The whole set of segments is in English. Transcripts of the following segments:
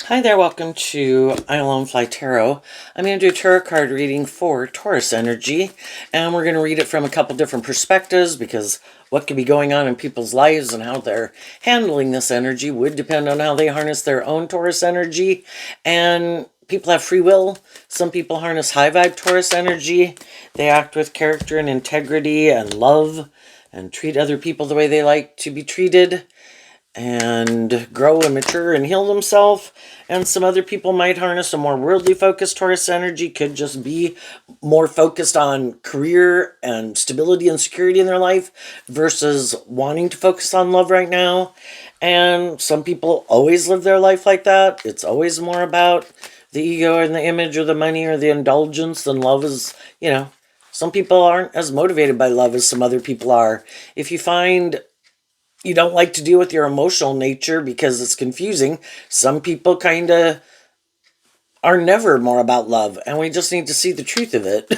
Hi there, welcome to I Alone Fly Tarot. I'm going to do a tarot card reading for Taurus energy, and we're going to read it from a couple different perspectives because what could be going on in people's lives and how they're handling this energy would depend on how they harness their own Taurus energy. And people have free will. Some people harness high vibe Taurus energy. They act with character and integrity and love and treat other people the way they like to be treated, and grow and mature and heal themselves. And some other people might harness a more worldly focused Taurus energy, could just be more focused on career and stability and security in their life versus wanting to focus on love right now. And some people always live their life like that. It's always more about the ego and the image or the money or the indulgence than love is, some people aren't as motivated by love as some other people are. If you find you don't like to deal with your emotional nature because it's confusing, some people kind of are never more about love, and we just need to see the truth of it.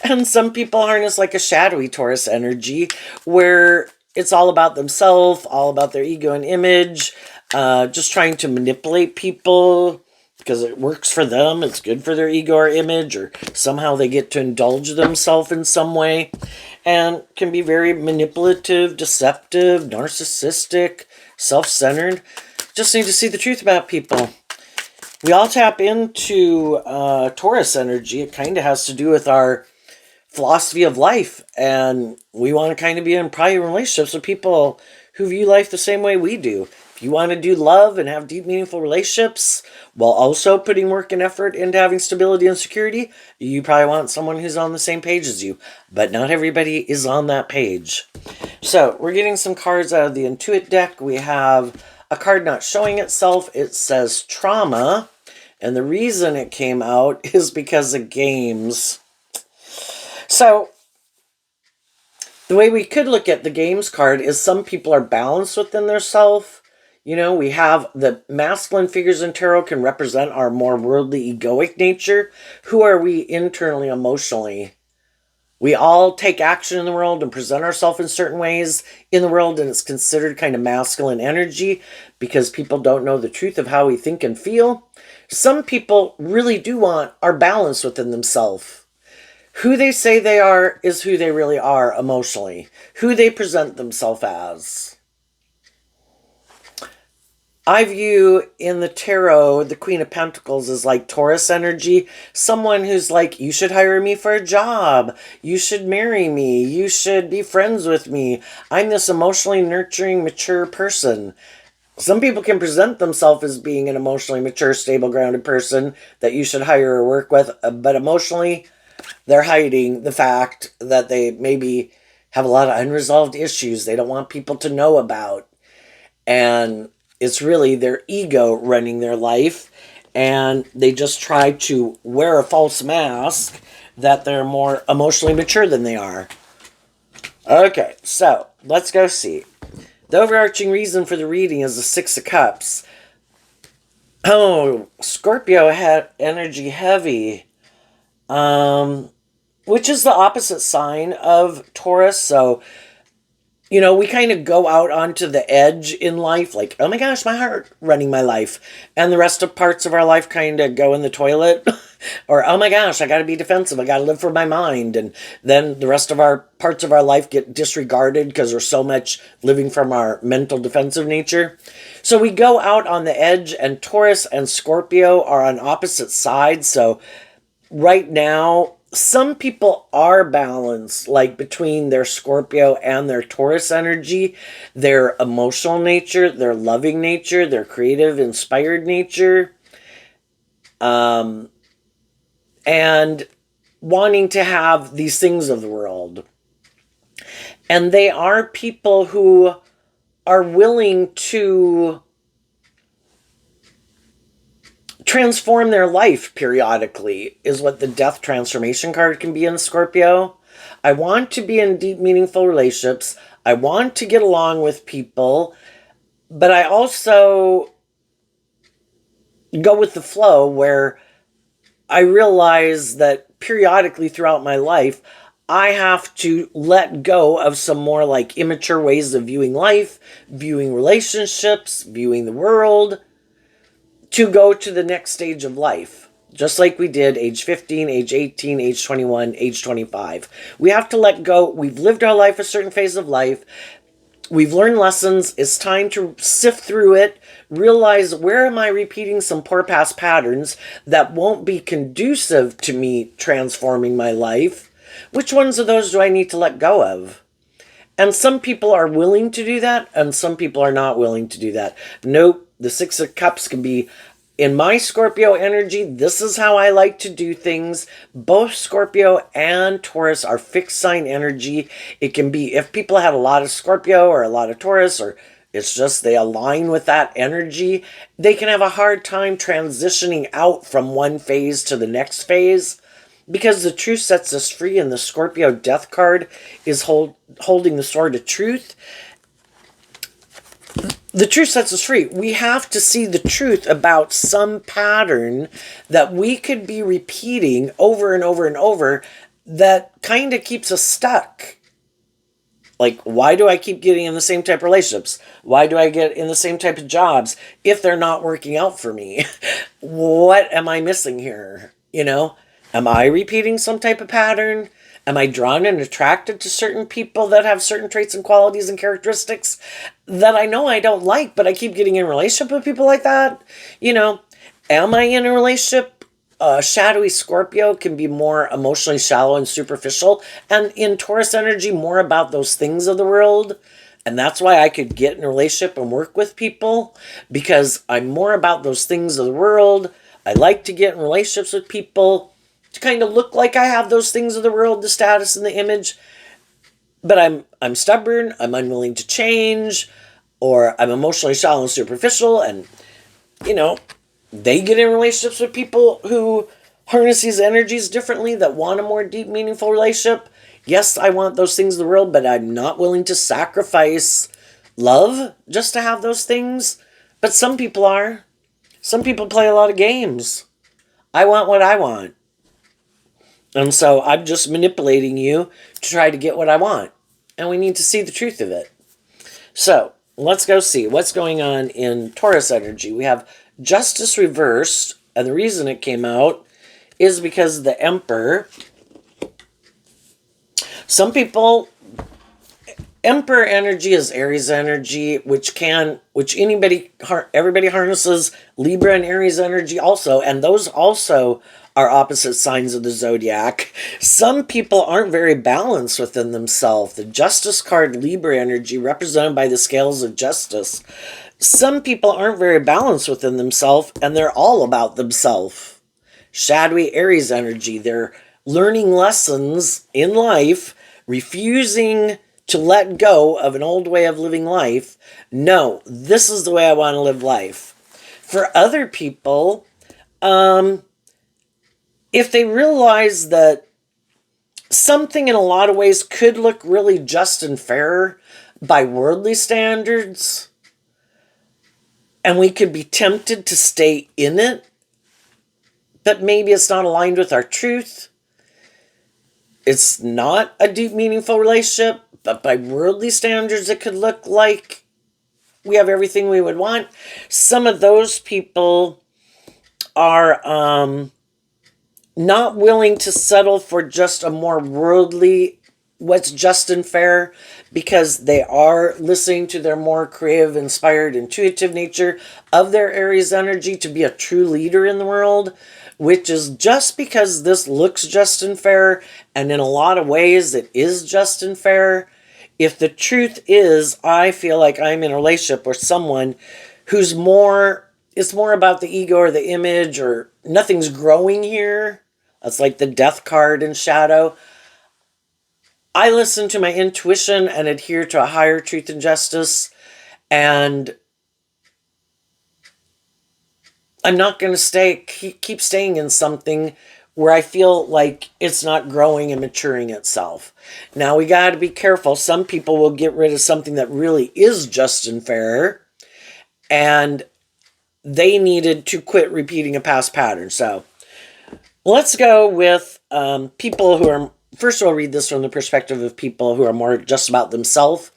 And some people harness like a shadowy Taurus energy where it's all about themselves, all about their ego and image, just trying to manipulate people because it works for them, it's good for their ego or image, or somehow they get to indulge themselves in some way, and can be very manipulative, deceptive, narcissistic, self-centered. Just need to see the truth about people. We all tap into Taurus energy. It kind of has to do with our philosophy of life, and we want to kind of be in private relationships with people who view life the same way we do. If you want to do love and have deep, meaningful relationships while also putting work and effort into having stability and security, you probably want someone who's on the same page as you. But not everybody is on that page. So we're getting some cards out of the Intuit deck. We have a card not showing itself. It says trauma. And the reason it came out is because of games. So the way we could look at the games card is some people are balanced within their self. We have the masculine figures in tarot can represent our more worldly egoic nature. Who are we internally, emotionally? We all take action in the world and present ourselves in certain ways in the world, and it's considered kind of masculine energy because people don't know the truth of how we think and feel. Some people really are balanced within themselves. Who they say they are is who they really are emotionally. Who they present themselves as. I view in the tarot, the Queen of Pentacles as like Taurus energy. Someone who's like, you should hire me for a job. You should marry me. You should be friends with me. I'm this emotionally nurturing, mature person. Some people can present themselves as being an emotionally mature, stable, grounded person that you should hire or work with. But emotionally, they're hiding the fact that they maybe have a lot of unresolved issues they don't want people to know about. And it's really their ego running their life, and they just try to wear a false mask that they're more emotionally mature than they are. Okay, so let's go see. The overarching reason for the reading is the Six of Cups. Oh, Scorpio had energy heavy, which is the opposite sign of Taurus. So we kind of go out onto the edge in life, like, oh my gosh, my heart running my life. And the rest of parts of our life kind of go in the toilet. Or, oh my gosh, I got to be defensive. I got to live for my mind. And then the rest of our parts of our life get disregarded because there's so much living from our mental defensive nature. So we go out on the edge, and Taurus and Scorpio are on opposite sides. So right now, some people are balanced, like between their Scorpio and their Taurus energy, their emotional nature, their loving nature, their creative, inspired nature, and wanting to have these things of the world. And they are people who are willing to transform their life periodically, is what the Death Transformation card can be in Scorpio. I want to be in deep, meaningful relationships. I want to get along with people, but I also go with the flow where I realize that periodically throughout my life, I have to let go of some more like immature ways of viewing life, viewing relationships, viewing the world, to go to the next stage of life. Just like we did age 15, age 18, age 21, age 25. We have to let go. We've lived our life, a certain phase of life. We've learned lessons. It's time to sift through it, realize where am I repeating some poor past patterns that won't be conducive to me transforming my life. Which ones of those do I need to let go of? And some people are willing to do that, and some people are not willing to do that. Nope, the Six of Cups can be, in my Scorpio energy, this is how I like to do things. Both Scorpio and Taurus are fixed sign energy. It can be, if people have a lot of Scorpio or a lot of Taurus, or it's just they align with that energy, they can have a hard time transitioning out from one phase to the next phase. Because the truth sets us free, and the Scorpio death card is holding the sword of truth. The truth sets us free. We have to see the truth about some pattern that we could be repeating over and over and over that kind of keeps us stuck. Like, why do I keep getting in the same type of relationships? Why do I get in the same type of jobs if they're not working out for me? What am I missing here? You know? Am I repeating some type of pattern? Am I drawn and attracted to certain people that have certain traits and qualities and characteristics that I know I don't like, but I keep getting in a relationship with people like that? You know, am I in a relationship? Shadowy Scorpio can be more emotionally shallow and superficial. And in Taurus energy, more about those things of the world. And that's why I could get in a relationship and work with people, because I'm more about those things of the world. I like to get in relationships with people to kind of look like I have those things of the world, the status and the image, but I'm stubborn, I'm unwilling to change, or I'm emotionally shallow and superficial, and, you know, they get in relationships with people who harness these energies differently, that want a more deep, meaningful relationship. Yes, I want those things of the world, but I'm not willing to sacrifice love just to have those things. But some people are. Some people play a lot of games. I want what I want. And so I'm just manipulating you to try to get what I want. And we need to see the truth of it. So let's go see what's going on in Taurus energy. We have Justice reversed. And the reason it came out is because the Emperor. Some people, Emperor energy is Aries energy, everybody harnesses Libra and Aries energy also. And those also are opposite signs of the zodiac. Some people aren't very balanced within themselves. The Justice card, Libra energy, represented by the scales of justice. Some people aren't very balanced within themselves, and they're all about themselves. Shadowy Aries energy, they're learning lessons in life, refusing to let go of an old way of living life. No, this is the way I want to live life. For other people, if they realize that something in a lot of ways could look really just and fair by worldly standards, and we could be tempted to stay in it, but maybe it's not aligned with our truth. It's not a deep, meaningful relationship, but by worldly standards, it could look like we have everything we would want. Some of those people are not willing to settle for just a more worldly, what's just and fair, because they are listening to their more creative, inspired, intuitive nature of their Aries energy to be a true leader in the world, which is just because this looks just and fair, and in a lot of ways it is just and fair. If the truth is, I feel like I'm in a relationship with someone who's it's more about the ego or the image, or nothing's growing here. That's like the death card in shadow. I listen to my intuition and adhere to a higher truth and justice, and I'm not going to keep staying in something where I feel like it's not growing and maturing itself. Now, we got to be careful. Some people will get rid of something that really is just and fair, and they needed to quit repeating a past pattern. So let's go with people who are, first of all, read this from the perspective of people who are more just about themselves.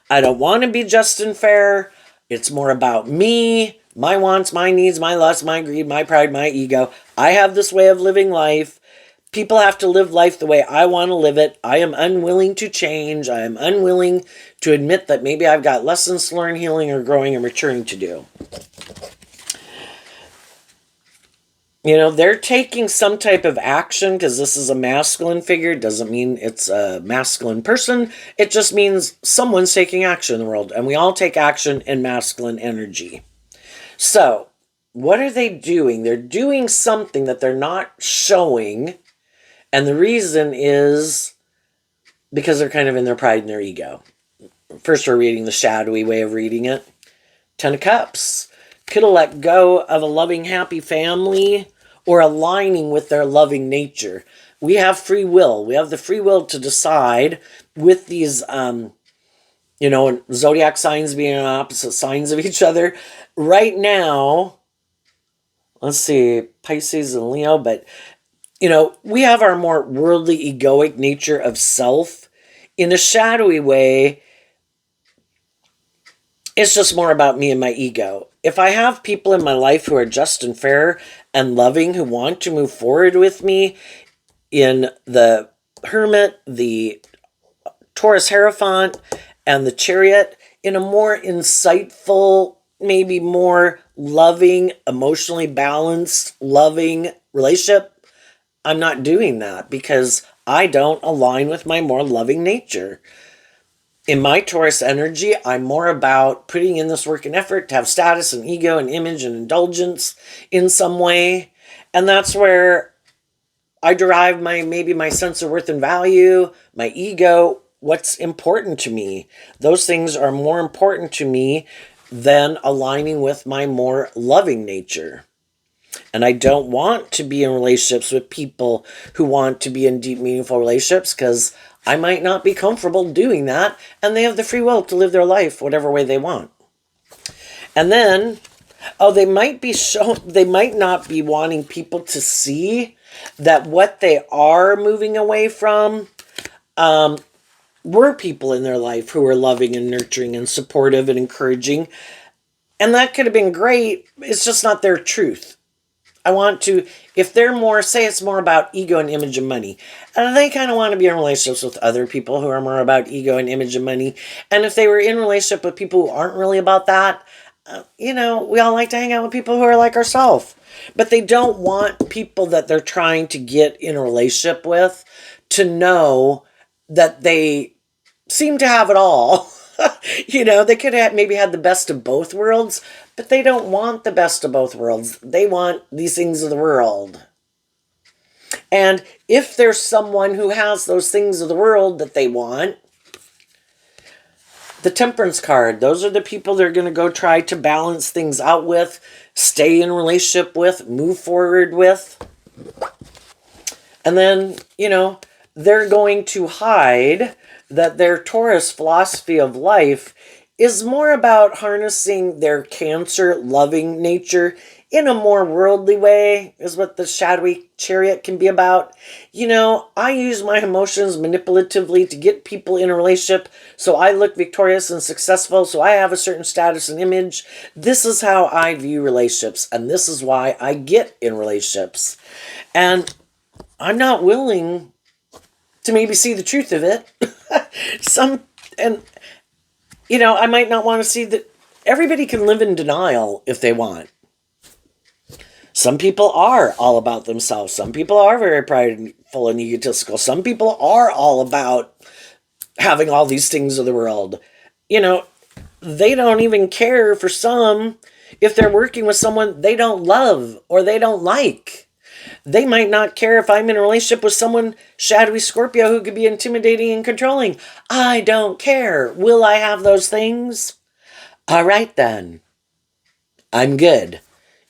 I don't want to be just and fair. It's more about me, my wants, my needs, my lust, my greed, my pride, my ego. I have this way of living life. People have to live life the way I want to live it. I am unwilling to change. I am unwilling to admit that maybe I've got lessons to learn, healing, or growing or maturing to do. You know, they're taking some type of action because this is a masculine figure. It doesn't mean it's a masculine person. It just means someone's taking action in the world. And we all take action in masculine energy. So, what are they doing? They're doing something that they're not showing. And the reason is because they're kind of in their pride and their ego. First, we're reading the shadowy way of reading it. 10 of Cups. Could have let go of a loving, happy family or aligning with their loving nature. We have free will. We have the free will to decide with these, zodiac signs being opposite signs of each other. Right now, let's see, Pisces and Leo, but, we have our more worldly, egoic nature of self. In a shadowy way, it's just more about me and my ego. If I have people in my life who are just and fair and loving, who want to move forward with me in the Hermit, the Taurus Hierophant, and the Chariot, in a more insightful, maybe more loving, emotionally balanced, loving relationship, I'm not doing that because I don't align with my more loving nature. In my Taurus energy, I'm more about putting in this work and effort to have status and ego and image and indulgence in some way. And that's where I derive my sense of worth and value, my ego, what's important to me. Those things are more important to me than aligning with my more loving nature. And I don't want to be in relationships with people who want to be in deep, meaningful relationships because I might not be comfortable doing that, and they have the free will to live their life whatever way they want. And then, they might not be wanting people to see that what they are moving away from were people in their life who were loving and nurturing and supportive and encouraging. And that could have been great. It's just not their truth. I want to, if they're more, say it's more about ego and image and money, and they kind of want to be in relationships with other people who are more about ego and image and money. And if they were in relationship with people who aren't really about that, we all like to hang out with people who are like ourselves. But they don't want people that they're trying to get in a relationship with to know that they seem to have it all. They could have maybe had the best of both worlds, but they don't want the best of both worlds. They want these things of the world. And if there's someone who has those things of the world that they want, the Temperance card, those are the people they're going to go try to balance things out with, stay in relationship with, move forward with. And then, they're going to hide that their Taurus philosophy of life is more about harnessing their Cancer loving nature in a more worldly way, is what the shadowy Chariot can be about. I use my emotions manipulatively to get people in a relationship so I look victorious and successful, so I have a certain status and image. This is how I view relationships, and this is why I get in relationships. And I'm not willing to maybe see the truth of it. I might not want to see that. Everybody can live in denial if they want. Some people are all about themselves. Some people are very prideful and egotistical. Some people are all about having all these things of the world. They don't even care, for some, if they're working with someone they don't love or they don't like. They might not care if I'm in a relationship with someone, shadowy Scorpio, who could be intimidating and controlling. I don't care. Will I have those things? All right, then. I'm good.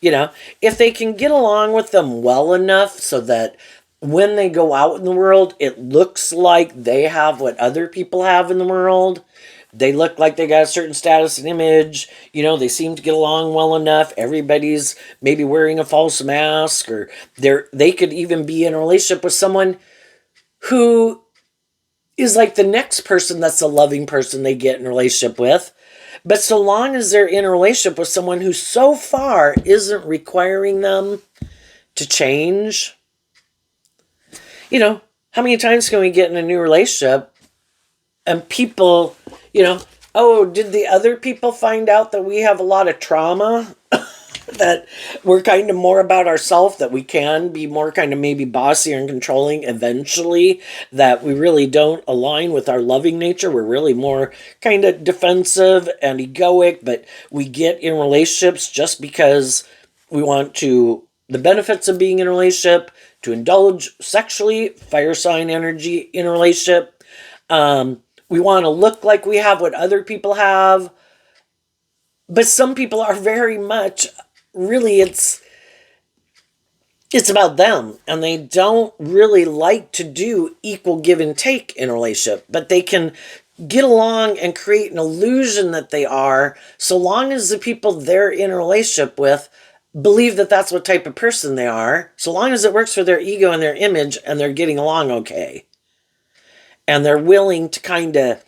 If they can get along with them well enough so that when they go out in the world, it looks like they have what other people have in the world. They look like they got a certain status and image. They seem to get along well enough. Everybody's maybe wearing a false mask, or they could even be in a relationship with someone who is like the next person that's a loving person they get in a relationship with. But so long as they're in a relationship with someone who so far isn't requiring them to change, how many times can we get in a new relationship and people, oh, did the other people find out that we have a lot of trauma? That we're kind of more about ourselves, that we can be more kind of maybe bossy and controlling eventually, that we really don't align with our loving nature. We're really more kind of defensive and egoic, but we get in relationships just because we want the benefits of being in a relationship, to indulge sexually, fire sign energy in a relationship. We want to look like we have what other people have. But some people are very much, really, it's about them, and they don't really like to do equal give and take in a relationship, but they can get along and create an illusion that they are, so long as the people they're in a relationship with believe that that's what type of person they are, so long as it works for their ego and their image and they're getting along okay, and they're willing to kind of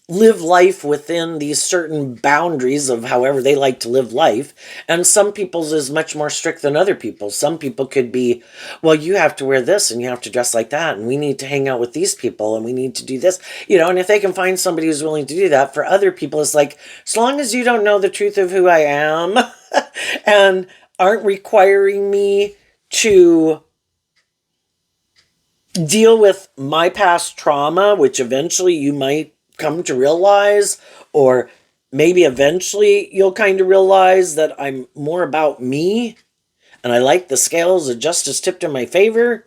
live life within these certain boundaries of however they like to live life. And some people's is much more strict than other people's. Some people could be, well, you have to wear this and you have to dress like that, and we need to hang out with these people and we need to do this, and if they can find somebody who's willing to do that. For other people, it's like, as long as you don't know the truth of who I am and aren't requiring me to deal with my past trauma, which eventually you might come to realize, or maybe eventually you'll kind of realize that I'm more about me and I like the scales of justice tipped in my favor.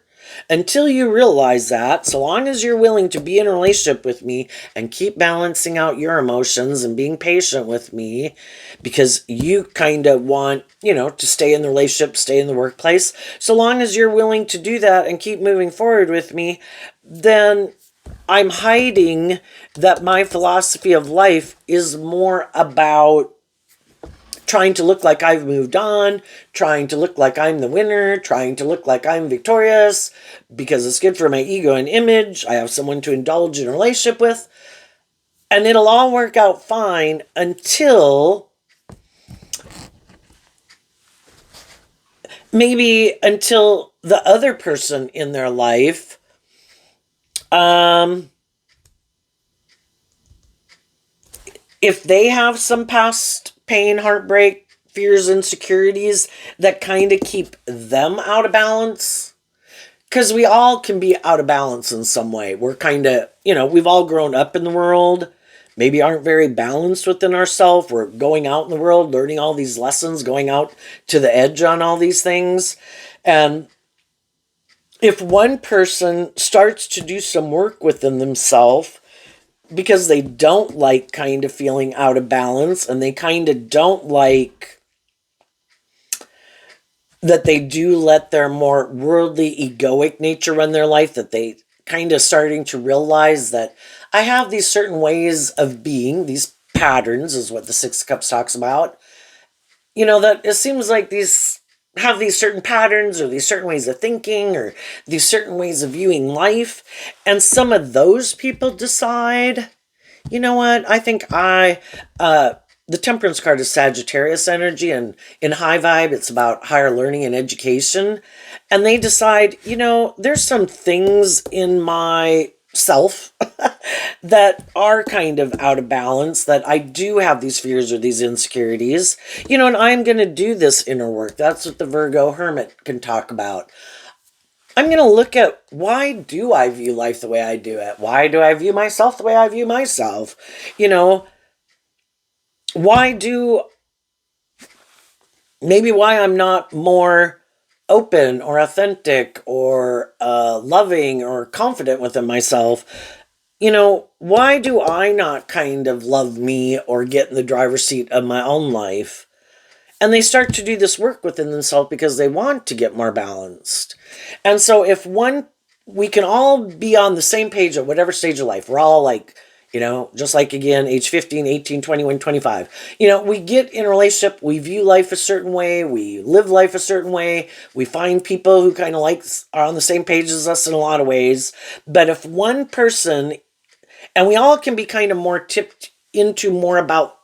Until you realize that, so long as you're willing to be in a relationship with me and keep balancing out your emotions and being patient with me, because you kind of want, to stay in the relationship, stay in the workplace, so long as you're willing to do that and keep moving forward with me, then I'm hiding that my philosophy of life is more about trying to look like I've moved on, trying to look like I'm the winner, trying to look like I'm victorious, because it's good for my ego and image. I have someone to indulge in a relationship with, and it'll all work out fine until the other person in their life if they have some past pain, heartbreak, fears, insecurities that kind of keep them out of balance. Because we all can be out of balance in some way. We're kind of, we've all grown up in the world, maybe aren't very balanced within ourselves. We're going out in the world, learning all these lessons, going out to the edge on all these things. And if one person starts to do some work within themselves, because they don't like kind of feeling out of balance, and they kind of don't like that they do let their more worldly, egoic nature run their life, that they kind of starting to realize that I have these certain ways of being, these patterns is what the Six of Cups talks about, that it seems like these have these certain patterns or these certain ways of thinking or these certain ways of viewing life. And some of those people decide, you know what, I think the Temperance card is Sagittarius energy, and in high vibe, it's about higher learning and education. And they decide, there's some things in myself that are kind of out of balance, that I do have these fears or these insecurities, and I'm going to do this inner work. That's what the Virgo Hermit can talk about. I'm going to look at, why do I view life the way I do it? Why do I view myself the way I view myself? Why I'm not more open or authentic or loving or confident within myself. Why do I not kind of love me or get in the driver's seat of my own life? And they start to do this work within themselves because they want to get more balanced. And so we can all be on the same page at whatever stage of life. We're all like, just like, again, age 15, 18, 21, 25. We get in a relationship, we view life a certain way, we live life a certain way, we find people who kind of are on the same page as us in a lot of ways. But if one person, and we all can be kind of more tipped into more about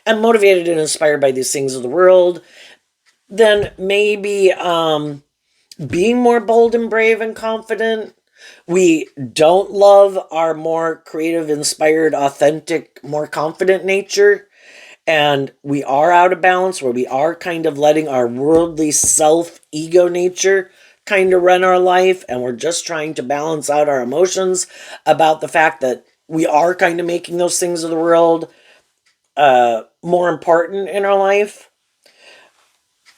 and motivated and inspired by these things of the world, then maybe being more bold and brave and confident. We don't love our more creative, inspired, authentic, more confident nature. And we are out of balance where we are kind of letting our worldly self ego nature kind of run our life. And we're just trying to balance out our emotions about the fact that we are kind of making those things of the world more important in our life.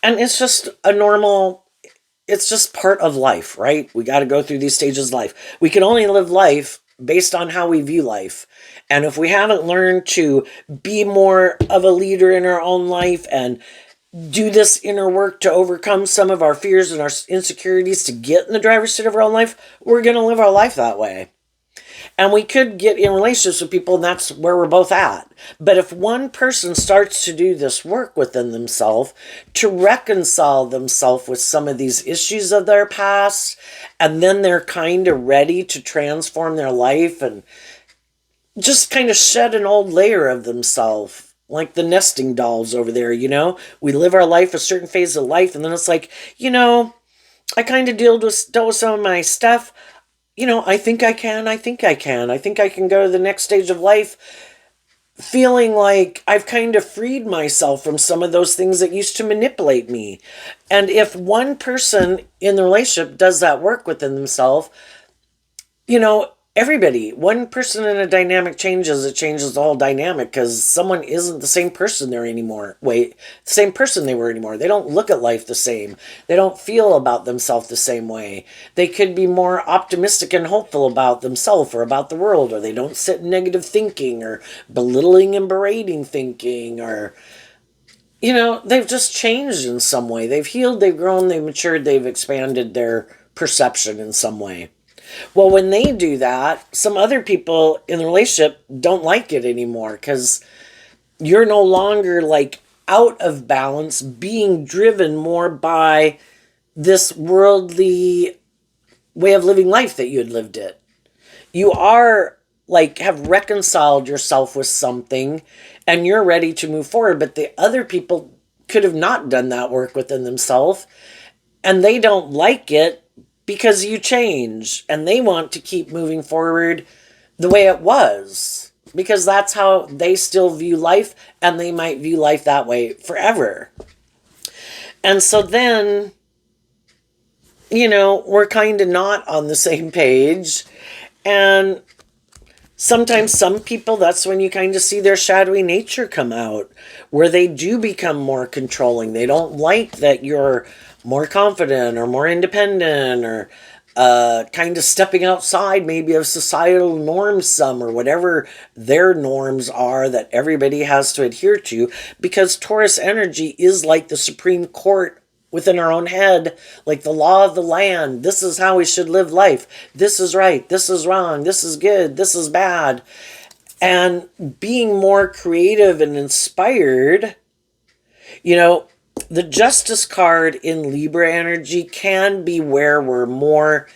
And it's just a normal, it's just part of life, right? We got to go through these stages of life. We can only live life based on how we view life. And if we haven't learned to be more of a leader in our own life and do this inner work to overcome some of our fears and our insecurities to get in the driver's seat of our own life, we're going to live our life that way. And we could get in relationships with people, and that's where we're both at. But if one person starts to do this work within themselves to reconcile themselves with some of these issues of their past, and then they're kind of ready to transform their life and just kind of shed an old layer of themselves, like the nesting dolls over there, we live our life, a certain phase of life, and then it's like, I kind of dealt with some of my stuff. I think I can. I think I can go to the next stage of life feeling like I've kind of freed myself from some of those things that used to manipulate me. And if one person in the relationship does that work within themselves, everybody, one person in a dynamic changes, it changes the whole dynamic because someone isn't the same person there anymore. The same person they were anymore. They don't look at life the same. They don't feel about themselves the same way. They could be more optimistic and hopeful about themselves or about the world, or they don't sit in negative thinking or belittling and berating thinking, or, they've just changed in some way. They've healed, they've grown, they've matured, they've expanded their perception in some way. Well, when they do that, some other people in the relationship don't like it anymore because you're no longer like out of balance, being driven more by this worldly way of living life that you had lived it. You are like have reconciled yourself with something and you're ready to move forward, but the other people could have not done that work within themselves and they don't like it because you change and they want to keep moving forward the way it was because that's how they still view life and they might view life that way forever. And so then, we're kind of not on the same page. And sometimes some people, that's when you kind of see their shadowy nature come out, where they do become more controlling. They don't like that you're more confident or more independent or kind of stepping outside maybe of societal norms some or whatever their norms are that everybody has to adhere to, because Taurus energy is like the Supreme Court within our own head, like the law of the land. This is how we should live life. This is right. This is wrong. This is good. This is bad. And being more creative and inspired, the Justice card in Libra energy can be where we're more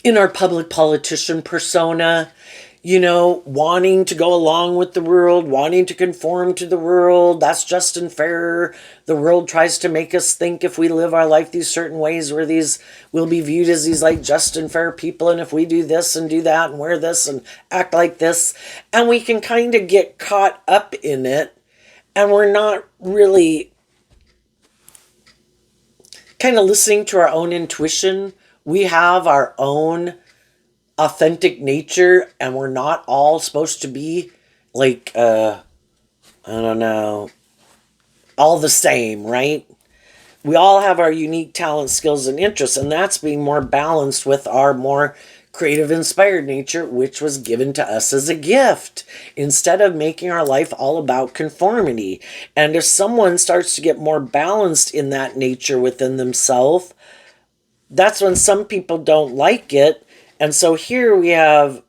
in our public politician persona, wanting to go along with the world, wanting to conform to the world. That's just and fair. The world tries to make us think if we live our life these certain ways where we'll be viewed as these like just and fair people. And if we do this and do that and wear this and act like this, and we can kind of get caught up in it. And we're not really kind of listening to our own intuition. We have our own authentic nature, and we're not all supposed to be like, I don't know, all the same, right? We all have our unique talents, skills, and interests, and that's being more balanced with our more creative, inspired nature, which was given to us as a gift, instead of making our life all about conformity. And if someone starts to get more balanced in that nature within themselves, that's when some people don't like it. And so here we have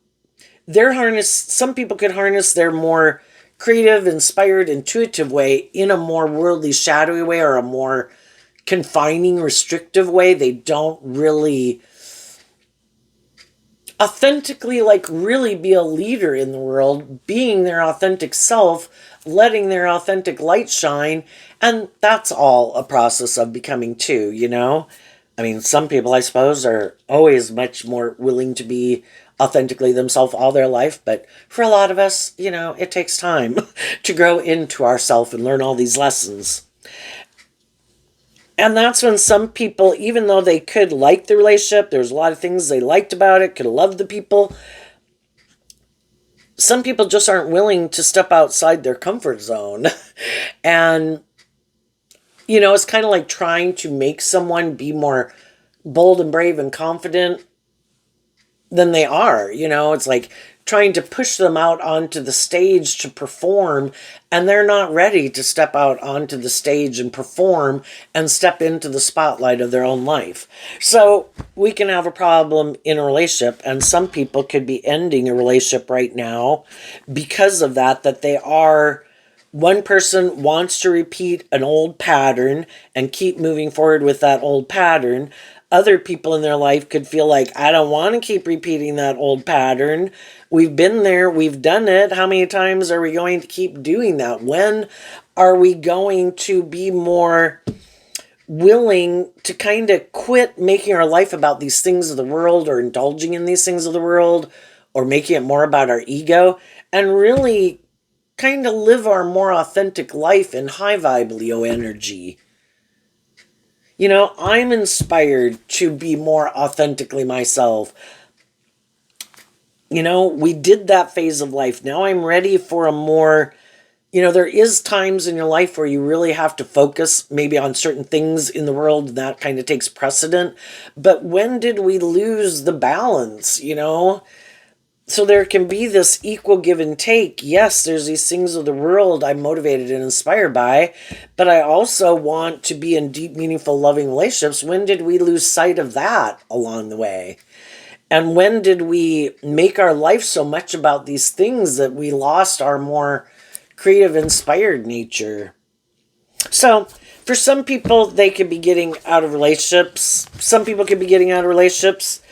some people could harness their more creative, inspired, intuitive way in a more worldly, shadowy way, or a more confining, restrictive way. They don't really authentically, like, really be a leader in the world, being their authentic self, letting their authentic light shine. And that's all a process of becoming too, you know? I mean, some people, I suppose, are always much more willing to be authentically themselves all their life. But for a lot of us, you know, it takes time to grow into ourselves and learn all these lessons. And that's when some people, even though they could like the relationship, there's a lot of things they liked about it, could have loved the people, some people just aren't willing to step outside their comfort zone. And, you know, it's kind of like trying to make someone be more bold and brave and confident than they are. You know, it's like trying to push them out onto the stage to perform, and they're not ready to step out onto the stage and perform and step into the spotlight of their own life. So we can have a problem in a relationship, and some people could be ending a relationship right now because of that they are, one person wants to repeat an old pattern and keep moving forward with that old pattern. Other people in their life could feel like, I don't want to keep repeating that old pattern. We've been there, we've done it. How many times are we going to keep doing that? When are we going to be more willing to kind of quit making our life about these things of the world, or indulging in these things of the world, or making it more about our ego, and really kind of live our more authentic life in high vibe Leo energy? You know, I'm inspired to be more authentically myself. You know, we did that phase of life. Now I'm ready for a more, you know, there is times in your life where you really have to focus maybe on certain things in the world, and that kind of takes precedent. But when did we lose the balance, you know? So there can be this equal give and take. Yes, there's these things of the world I'm motivated and inspired by, but I also want to be in deep, meaningful, loving relationships. When did we lose sight of that along the way? And when did we make our life so much about these things that we lost our more creative, inspired nature? So for some people, they could be getting out of relationships. Some people could be getting out of relationships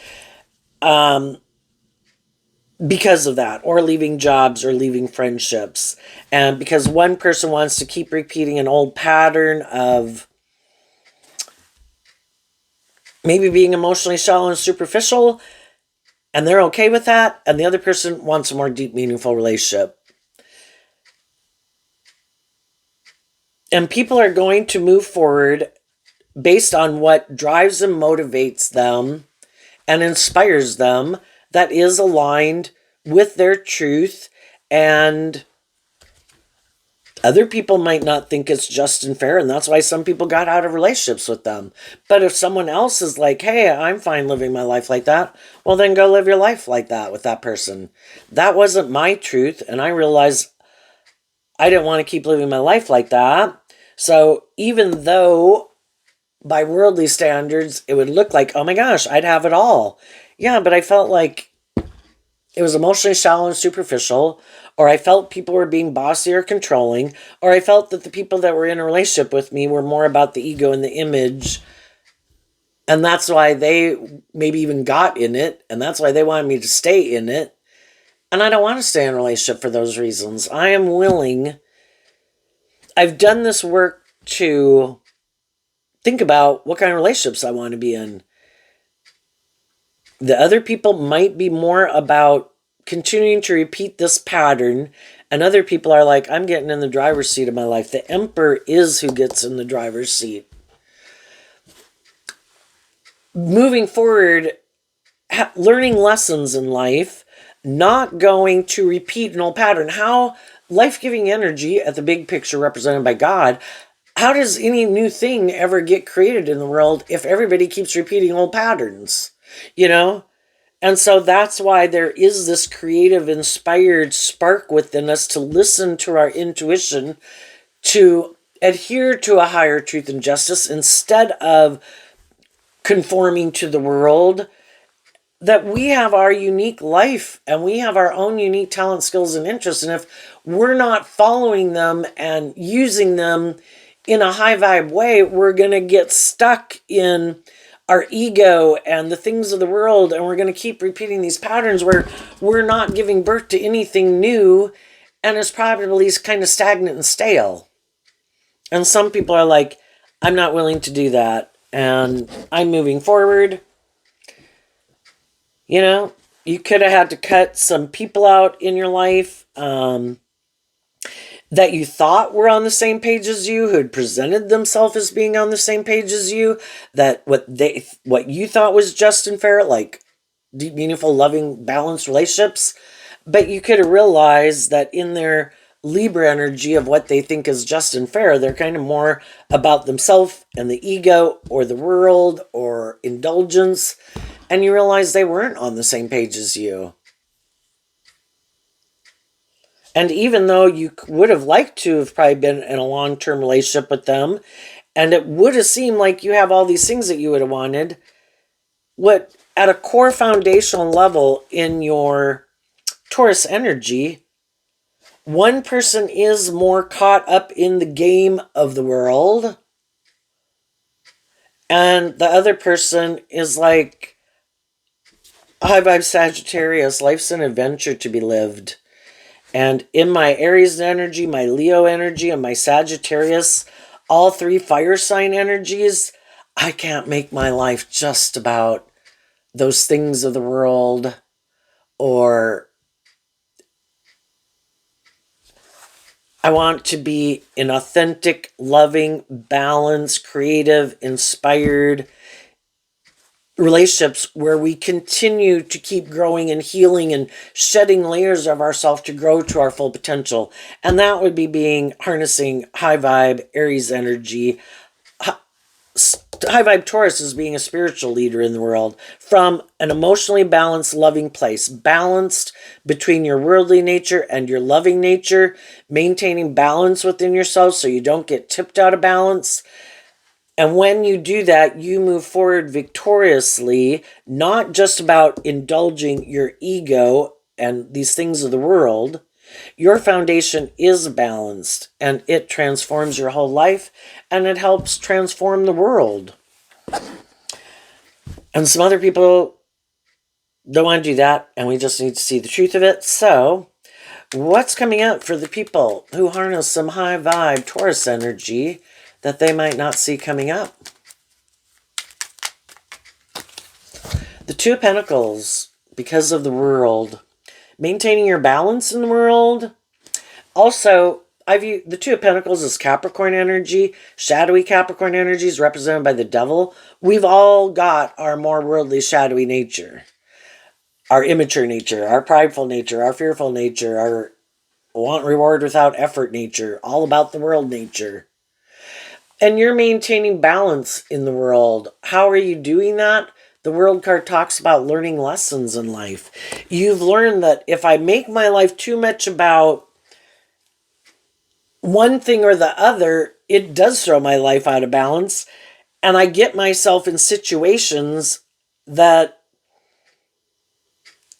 because of that, or leaving jobs, or leaving friendships. And because one person wants to keep repeating an old pattern of maybe being emotionally shallow and superficial, and they're okay with that, and the other person wants a more deep, meaningful relationship. And people are going to move forward based on what drives and motivates them and inspires them, that is aligned with their truth. And other people might not think it's just and fair, and that's why some people got out of relationships with them. But if someone else is like, hey, I'm fine living my life like that, well, then go live your life like that with that person. That wasn't my truth, and I realized I didn't want to keep living my life like that. So even though by worldly standards, it would look like, oh my gosh, I'd have it all. Yeah, but I felt like it was emotionally shallow and superficial, or I felt people were being bossy or controlling, or I felt that the people that were in a relationship with me were more about the ego and the image, and that's why they maybe even got in it, and that's why they wanted me to stay in it. And I don't want to stay in a relationship for those reasons. I am willing. I've done this work to think about what kind of relationships I want to be in. The other people might be more about continuing to repeat this pattern, and other people are like, I'm getting in the driver's seat of my life. The emperor is who gets in the driver's seat. Moving forward, learning lessons in life, not going to repeat an old pattern. How life-giving energy, at the big picture represented by God, how does any new thing ever get created in the world if everybody keeps repeating old patterns? You know? And so that's why there is this creative, inspired spark within us to listen to our intuition, to adhere to a higher truth and justice instead of conforming to the world, that we have our unique life and we have our own unique talent, skills, and interests. And if we're not following them and using them in a high vibe way, we're going to get stuck in our ego and the things of the world, and we're going to keep repeating these patterns where we're not giving birth to anything new, and it's probably kind of stagnant and stale. And some people are like, I'm not willing to do that, and I'm moving forward. You know, you could have had to cut some people out in your life that you thought were on the same page as you, who had presented themselves as being on the same page as you, that what you thought was just and fair, like deep, meaningful, loving, balanced relationships. But you could have realized that in their Libra energy of what they think is just and fair, they're kind of more about themselves and the ego or the world or indulgence. And you realize they weren't on the same page as you. And even though you would have liked to have probably been in a long-term relationship with them, and it would have seemed like you have all these things that you would have wanted, what at a core foundational level in your Taurus energy, one person is more caught up in the game of the world, and the other person is like, high vibe Sagittarius, life's an adventure to be lived. And in my Aries energy, my Leo energy, and my Sagittarius, all three fire sign energies, I can't make my life just about those things of the world, or I want to be in authentic, loving, balanced, creative, inspired relationships where we continue to keep growing and healing and shedding layers of ourselves to grow to our full potential. And that would be harnessing high vibe Aries energy. High vibe Taurus is being a spiritual leader in the world from an emotionally balanced, loving place, balanced between your worldly nature and your loving nature, maintaining balance within yourself so you don't get tipped out of balance. And when you do that, you move forward victoriously, not just about indulging your ego and these things of the world. Your foundation is balanced, and it transforms your whole life, and it helps transform the world. And some other people don't want to do that, and we just need to see the truth of it. So, what's coming up for the people who harness some high vibe Taurus energy that they might not see coming up? The Two of Pentacles, because of the world. Maintaining your balance in the world. Also, I view the Two of Pentacles as Capricorn energy. Shadowy Capricorn energy is represented by the devil. We've all got our more worldly, shadowy nature. Our immature nature, our prideful nature, our fearful nature, our want reward without effort nature, all about the world nature. And you're maintaining balance in the world. How are you doing that? The World card talks about learning lessons in life. You've learned that if I make my life too much about one thing or the other, it does throw my life out of balance. And I get myself in situations that,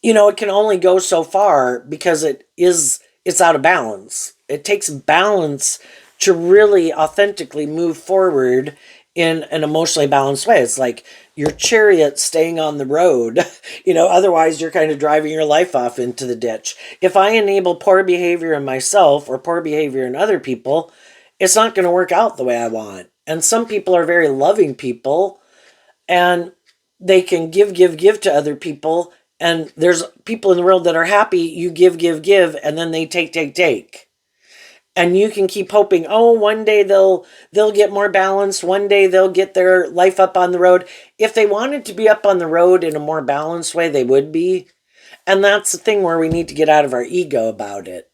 it can only go so far because it's out of balance. It takes balance to really authentically move forward in an emotionally balanced way. It's like your chariot staying on the road. Otherwise you're kind of driving your life off into the ditch. If I enable poor behavior in myself or poor behavior in other people, it's not going to work out the way I want. And some people are very loving people, and they can give to other people. And there's people in the world that are happy. You give, and then they take. And you can keep hoping, one day they'll get more balanced. One day they'll get their life up on the road. If they wanted to be up on the road in a more balanced way, they would be. And that's the thing where we need to get out of our ego about it.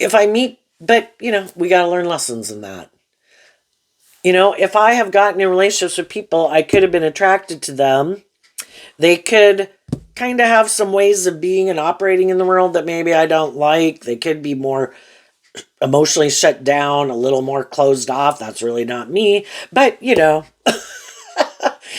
But we got to learn lessons in that. If I have gotten in relationships with people, I could have been attracted to them. They could kind of have some ways of being and operating in the world that maybe I don't like. They could be more emotionally shut down, a little more closed off. That's really not me. But,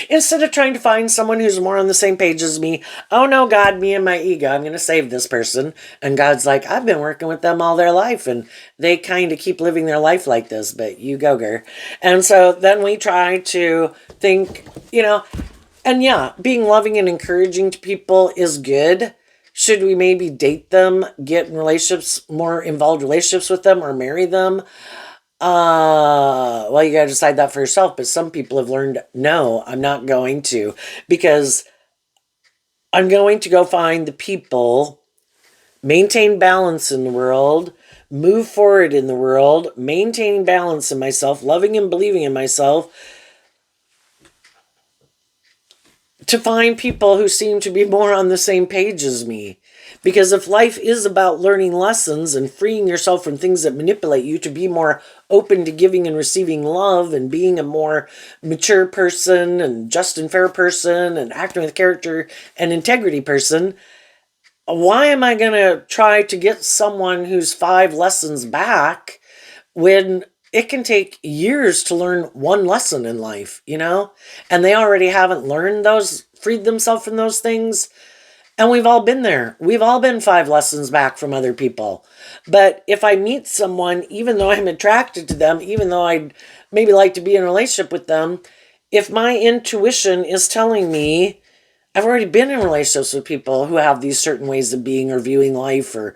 Instead of trying to find someone who's more on the same page as me, oh no, God, me and my ego, I'm going to save this person. And God's like, I've been working with them all their life and they kind of keep living their life like this, but you go, girl. And so then we try to think, and yeah, being loving and encouraging to people is good. Should we maybe date them, get in relationships, more involved relationships with them, or marry them? Well, you got to decide that for yourself. But some people have learned, no, I'm not going to, because I'm going to go find the people, maintain balance in the world, move forward in the world, maintaining balance in myself, loving and believing in myself, to find people who seem to be more on the same page as me. Because if life is about learning lessons and freeing yourself from things that manipulate you to be more open to giving and receiving love and being a more mature person and just and fair person and acting with character and integrity person, why am I going to try to get someone who's 5 lessons back when it can take years to learn one lesson in life, and they already haven't learned those, freed themselves from those things? And we've all been there. We've all been 5 lessons back from other people. But if I meet someone, even though I'm attracted to them, even though I'd maybe like to be in a relationship with them, if my intuition is telling me, I've already been in relationships with people who have these certain ways of being or viewing life or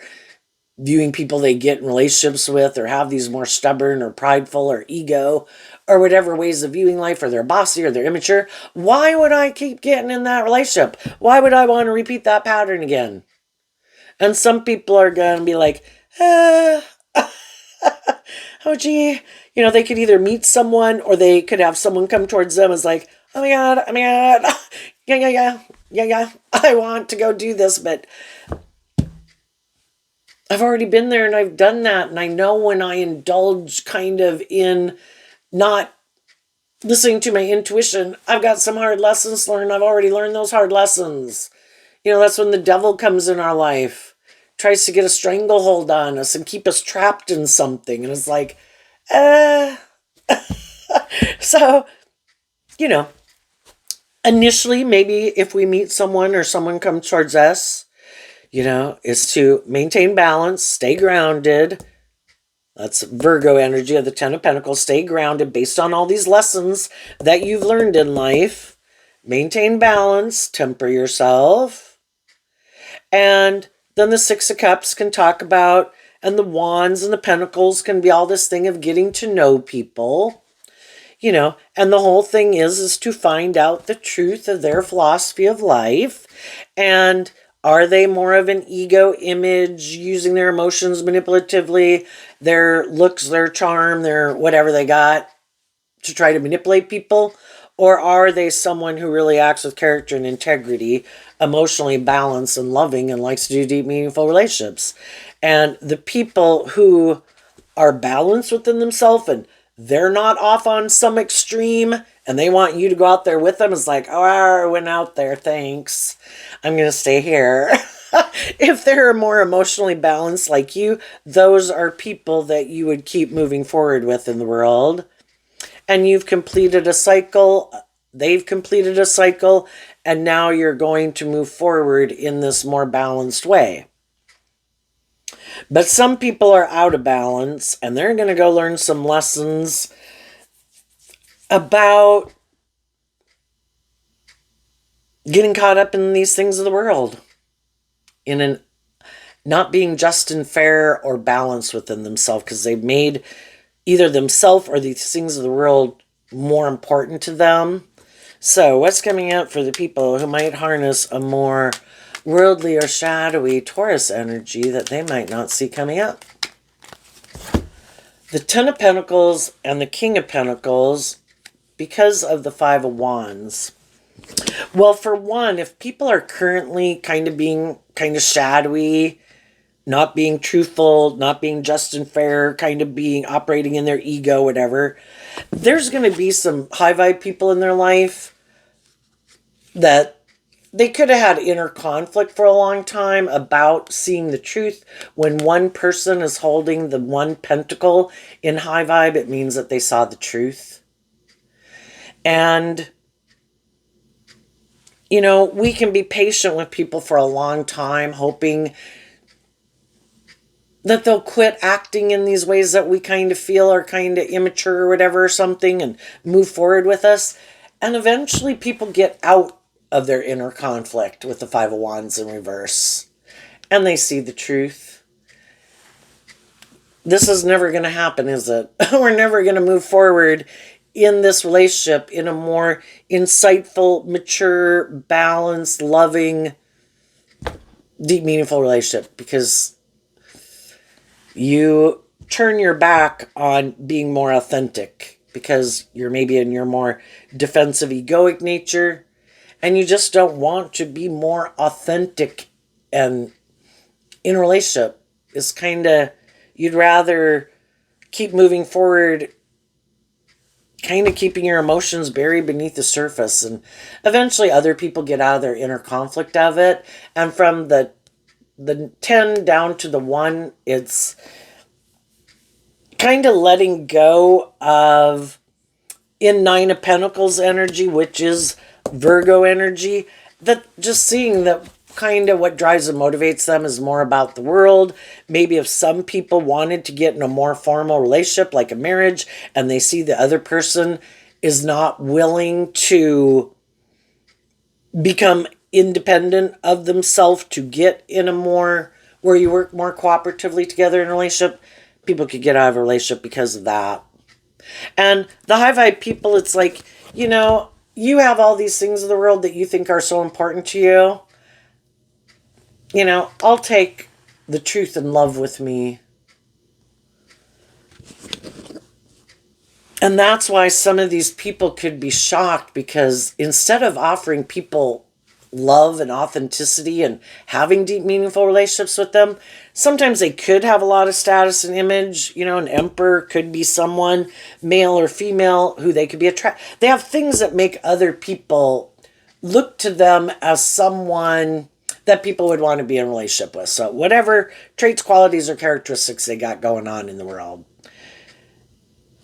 viewing people they get in relationships with, or have these more stubborn or prideful or ego or whatever ways of viewing life, or they're bossy or they're immature, why would I keep getting in that relationship? Why would I want to repeat that pattern again? And some people are going to be like, oh gee, they could either meet someone or they could have someone come towards them as like, oh my God, yeah, I want to go do this, but I've already been there and I've done that. And I know when I indulge kind of in not listening to my intuition, I've got some hard lessons to learn. I've already learned those hard lessons. That's when the devil comes in our life, tries to get a stranglehold on us and keep us trapped in something. And it's like, So, initially, maybe if we meet someone or someone comes towards us, is to maintain balance, stay grounded. That's Virgo energy of the 10 of Pentacles. Stay grounded based on all these lessons that you've learned in life. Maintain balance, temper yourself. And then the 6 of Cups can talk about, and the Wands and the Pentacles can be all this thing of getting to know people. And the whole thing is to find out the truth of their philosophy of life. And are they more of an ego image, using their emotions manipulatively, their looks, their charm, their whatever they got to try to manipulate people? Or are they someone who really acts with character and integrity, emotionally balanced and loving, and likes to do deep, meaningful relationships? And the people who are balanced within themselves and they're not off on some extreme and they want you to go out there with them, it's like, oh, I went out there, thanks. I'm going to stay here. If they're more emotionally balanced like you, those are people that you would keep moving forward with in the world. And you've completed a cycle, they've completed a cycle, and now you're going to move forward in this more balanced way. But some people are out of balance, and they're going to go learn some lessons about getting caught up in these things of the world, in an not being just and fair or balanced within themselves, because they've made either themselves or these things of the world more important to them. So what's coming up for the people who might harness a more worldly or shadowy Taurus energy that they might not see coming up? The 10 of Pentacles and the King of Pentacles, because of the 5 of Wands. Well, for one, if people are currently kind of being kind of shadowy, not being truthful, not being just and fair, kind of being operating in their ego, whatever, there's going to be some high vibe people in their life that they could have had inner conflict for a long time about seeing the truth. When one person is holding the 1 pentacle in high vibe, it means that they saw the truth. And You know, we can be patient with people for a long time, hoping that they'll quit acting in these ways that we kind of feel are kind of immature or whatever or something and move forward with us. And eventually people get out of their inner conflict with the Five of Wands in reverse. And they see the truth. This is never going to happen, is it? We're never going to move forward in this relationship in a more insightful, mature, balanced, loving, deep, meaningful relationship, because you turn your back on being more authentic because you're maybe in your more defensive, egoic nature, and you just don't want to be more authentic. And in a relationship, it's kind of, you'd rather keep moving forward, kind of keeping your emotions buried beneath the surface. And eventually other people get out of their inner conflict of it. And from the 10 down to the 1, it's kind of letting go of, in 9 of Pentacles energy, which is Virgo energy, that just seeing that kind of what drives and motivates them is more about the world. Maybe if some people wanted to get in a more formal relationship, like a marriage, and they see the other person is not willing to become independent of themselves to get in a more, where you work more cooperatively together in a relationship, people could get out of a relationship because of that. And the high vibe people, it's like, you know, you have all these things in the world that you think are so important to you. You know, I'll take the truth and love with me. And that's why some of these people could be shocked, because instead of offering people love and authenticity and having deep, meaningful relationships with them, sometimes they could have a lot of status and image. You know, an emperor could be someone, male or female, who they could be attracted. They have things that make other people look to them as someone that people would want to be in a relationship with. So whatever traits, qualities, or characteristics they got going on in the world.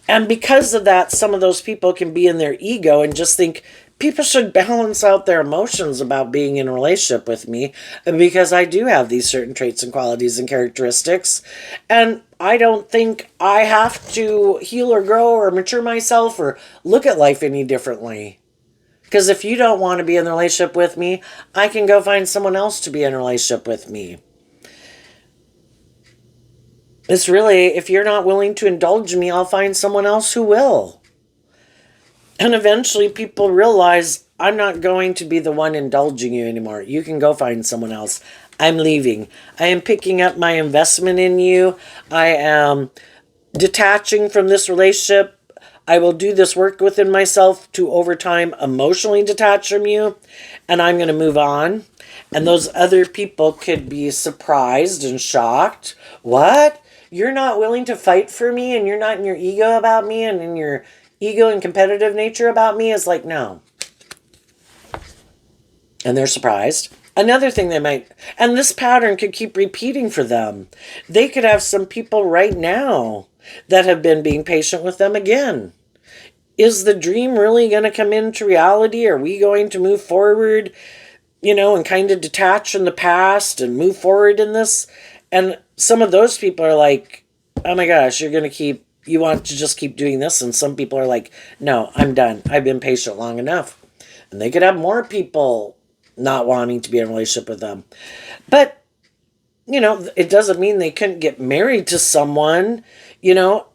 And because of that, some of those people can be in their ego and just think people should balance out their emotions about being in a relationship with me, because I do have these certain traits and qualities and characteristics. And I don't think I have to heal or grow or mature myself or look at life any differently. Because if you don't want to be in a relationship with me, I can go find someone else to be in a relationship with me. It's really, if you're not willing to indulge me, I'll find someone else who will. And eventually people realize, I'm not going to be the one indulging you anymore. You can go find someone else. I'm leaving. I am picking up my investment in you. I am detaching from this relationship. I will do this work within myself to, over time, emotionally detach from you. And I'm going to move on. And those other people could be surprised and shocked. What? You're not willing to fight for me, and you're not in your ego about me, and in your ego and competitive nature about me? Is like, no. And they're surprised. Another thing they might, and this pattern could keep repeating for them. They could have some people right now that have been being patient with them again. Is the dream really going to come into reality? Are we going to move forward, you know, and kind of detach from the past and move forward in this? And some of those people are like, oh my gosh, you're going to keep, you want to just keep doing this. And some people are like, no, I'm done. I've been patient long enough. And they could have more people not wanting to be in a relationship with them. But, you know, it doesn't mean they couldn't get married to someone. You know,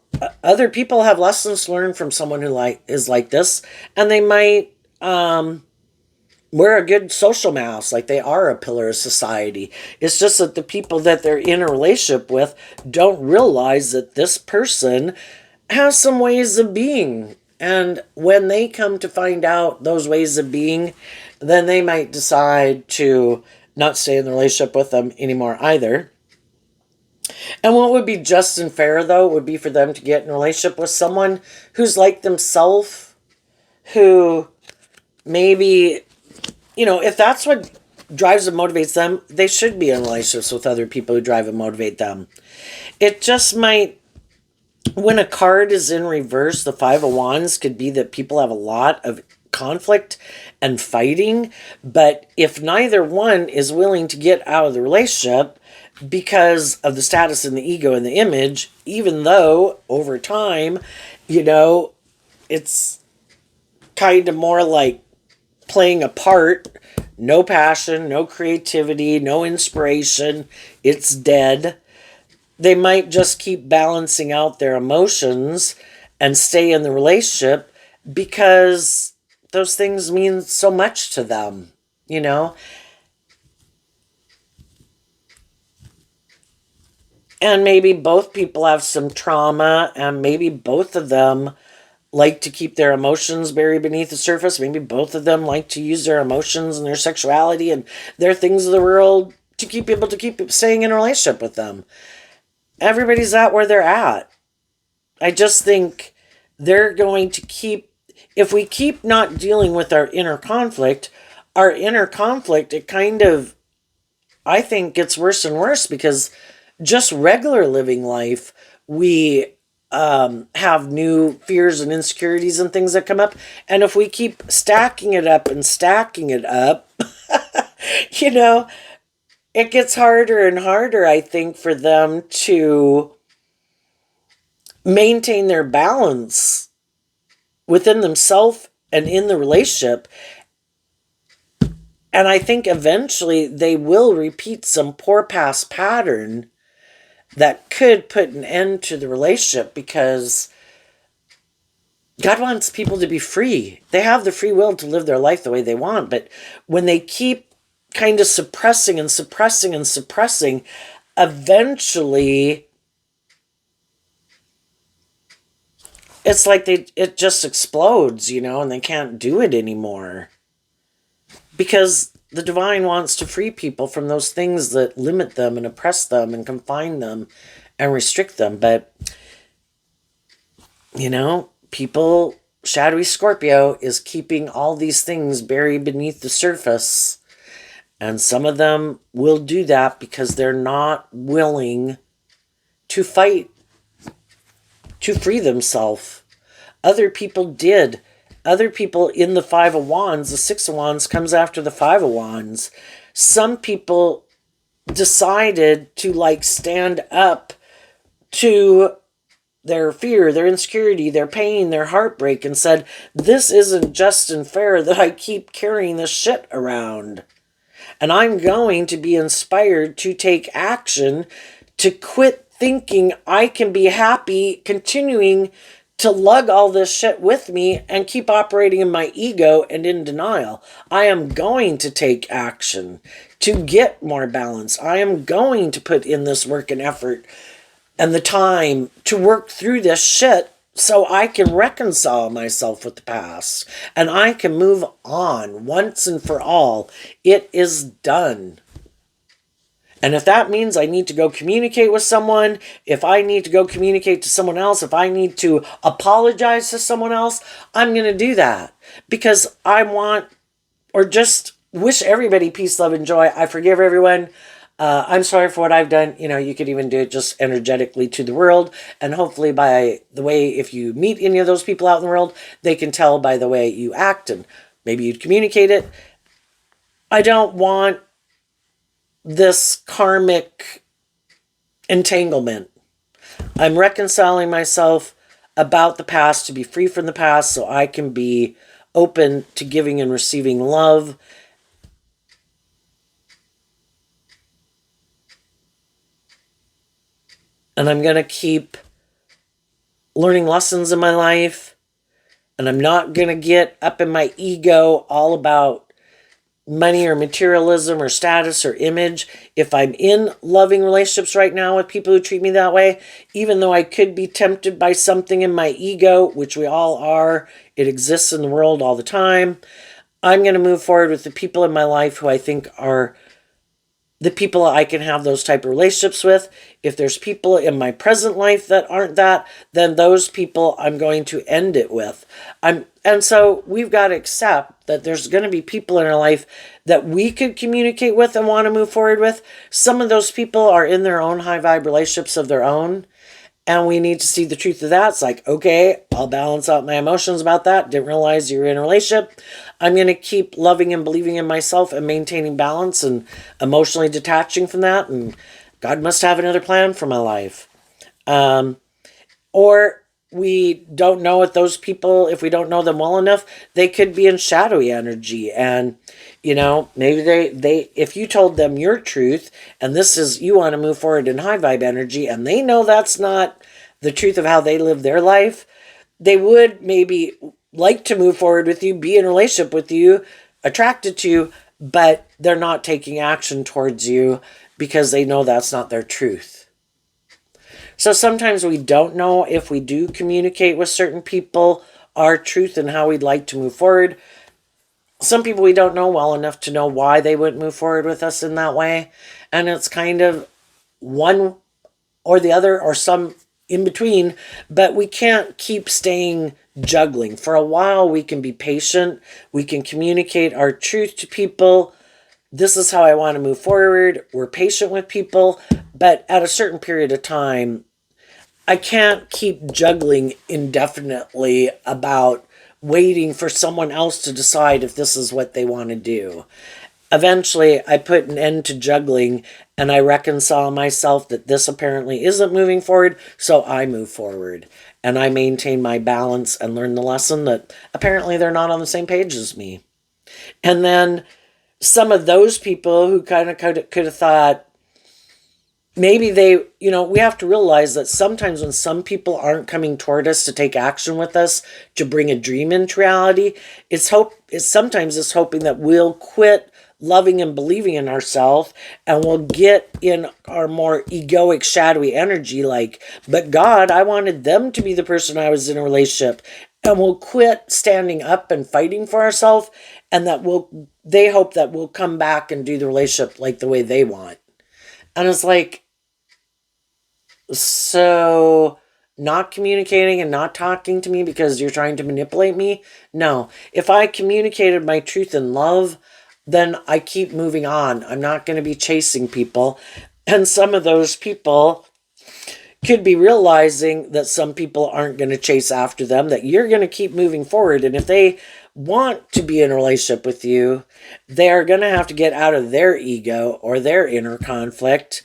other people have lessons learned from someone who is like this. And they might wear a good social mask, like they are a pillar of society. It's just that the people that they're in a relationship with don't realize that this person has some ways of being. And when they come to find out those ways of being, then they might decide to not stay in the relationship with them anymore either. And what would be just and fair, though, would be for them to get in a relationship with someone who's like themselves, who maybe, you know, if that's what drives and motivates them, they should be in relationships with other people who drive and motivate them. It just might, when a card is in reverse, the Five of Wands could be that people have a lot of conflict and fighting. But if neither one is willing to get out of the relationship because of the status and the ego and the image, even though over time, it's kind of more like playing a part, no passion, no creativity, no inspiration, it's dead. They might just keep balancing out their emotions and stay in the relationship because those things mean so much to them, And maybe both people have some trauma, and maybe both of them like to keep their emotions buried beneath the surface. Maybe both of them like to use their emotions and their sexuality and their things of the world to keep able to keep staying in a relationship with them. Everybody's at where they're at. I just think they're going to keep, if we keep not dealing with our inner conflict, it kind of, I think, gets worse and worse because just regular living life, we have new fears and insecurities and things that come up. And if we keep stacking it up and stacking it up, it gets harder and harder, I think, for them to maintain their balance within themselves and in the relationship. And I think eventually they will repeat some poor past pattern that could put an end to the relationship, because God wants people to be free. They have the free will to live their life the way they want. But when they keep kind of suppressing and suppressing and suppressing, eventually it's like it just explodes, and they can't do it anymore. Because the divine wants to free people from those things that limit them and oppress them and confine them and restrict them. But, people, shadowy Scorpio is keeping all these things buried beneath the surface. And some of them will do that because they're not willing to fight to free themselves. Other people did. Other people in the Five of Wands, the Six of Wands comes after the Five of Wands. Some people decided to stand up to their fear, their insecurity, their pain, their heartbreak, and said, this isn't just and fair that I keep carrying this shit around. And I'm going to be inspired to take action, to quit thinking I can be happy continuing to lug all this shit with me and keep operating in my ego and in denial. I am going to take action to get more balance. I am going to put in this work and effort and the time to work through this shit so I can reconcile myself with the past and I can move on once and for all. It is done. And if that means I need to go communicate with someone, if I need to go communicate to someone else, if I need to apologize to someone else, I'm going to do that. Because I want, or just wish everybody peace, love, and joy. I forgive everyone. I'm sorry for what I've done. You could even do it just energetically to the world. And hopefully by the way, if you meet any of those people out in the world, they can tell by the way you act and maybe you'd communicate it. I don't want this karmic entanglement. I'm reconciling myself about the past to be free from the past so I can be open to giving and receiving love. And I'm going to keep learning lessons in my life. And I'm not going to get up in my ego all about money or materialism or status or image. If I'm in loving relationships right now with people who treat me that way, even though I could be tempted by something in my ego, which we all are, it exists in the world all the time, I'm going to move forward with the people in my life who I think are the people I can have those type of relationships with. If there's people in my present life that aren't that, then those people I'm going to end it with. And so we've got to accept that there's going to be people in our life that we could communicate with and want to move forward with. Some of those people are in their own high vibe relationships of their own. And we need to see the truth of that. It's like, okay, I'll balance out my emotions about that. Didn't realize you're in a relationship. I'm going to keep loving and believing in myself and maintaining balance and emotionally detaching from that. And God must have another plan for my life. Or we don't know if those people, if we don't know them well enough, they could be in shadowy energy. And, maybe they if you told them your truth and this is, you want to move forward in high vibe energy, and they know that's not the truth of how they live their life, they would maybe like to move forward with you, be in a relationship with you, attracted to you, but they're not taking action towards you because they know that's not their truth. So sometimes we don't know if we do communicate with certain people our truth and how we'd like to move forward. Some people we don't know well enough to know why they wouldn't move forward with us in that way. And it's kind of one or the other or some in between, but we can't keep staying juggling. For a while, we can be patient. We can communicate our truth to people. This is how I want to move forward. We're patient with people, but at a certain period of time, I can't keep juggling indefinitely about waiting for someone else to decide if this is what they want to do. Eventually, I put an end to juggling and I reconcile myself that this apparently isn't moving forward, so I move forward. And I maintain my balance and learn the lesson that apparently they're not on the same page as me. And then some of those people who kind of could have thought, maybe they, we have to realize that sometimes when some people aren't coming toward us to take action with us, to bring a dream into reality, it's sometimes it's hoping that we'll quit loving and believing in ourselves and we'll get in our more egoic, shadowy energy like, but God, I wanted them to be the person I was in a relationship. And we'll quit standing up and fighting for ourselves, and that they hope that we'll come back and do the relationship like the way they want. And it's like, so not communicating and not talking to me because you're trying to manipulate me? No. If I communicated my truth in love, then I keep moving on. I'm not going to be chasing people. And some of those people could be realizing that some people aren't going to chase after them, that you're going to keep moving forward. And if they want to be in a relationship with you, they're going to have to get out of their ego or their inner conflict.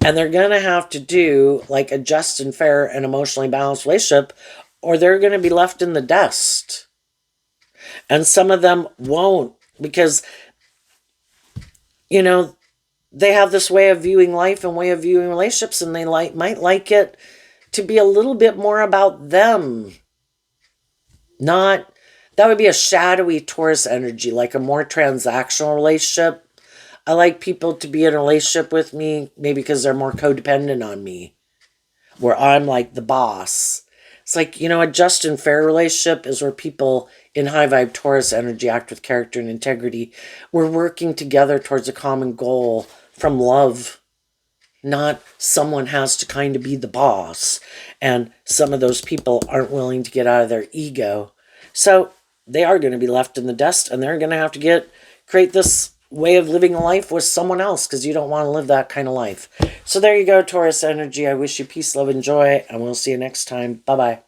And they're going to have to do like a just and fair and emotionally balanced relationship, or they're going to be left in the dust. And some of them won't because, they have this way of viewing life and way of viewing relationships, and they might like it to be a little bit more about them. That would be a shadowy Taurus energy, like a more transactional relationship. I like people to be in a relationship with me, maybe because they're more codependent on me, where I'm like the boss. It's like, a just and fair relationship is where people in high vibe Taurus energy act with character and integrity. We're working together towards a common goal from love, not someone has to kind of be the boss. And some of those people aren't willing to get out of their ego. So they are going to be left in the dust, and they're going to have to create this way of living a life with someone else because you don't want to live that kind of life. So there you go, Taurus energy. I wish you peace, love, and joy, and we'll see you next time. Bye-bye.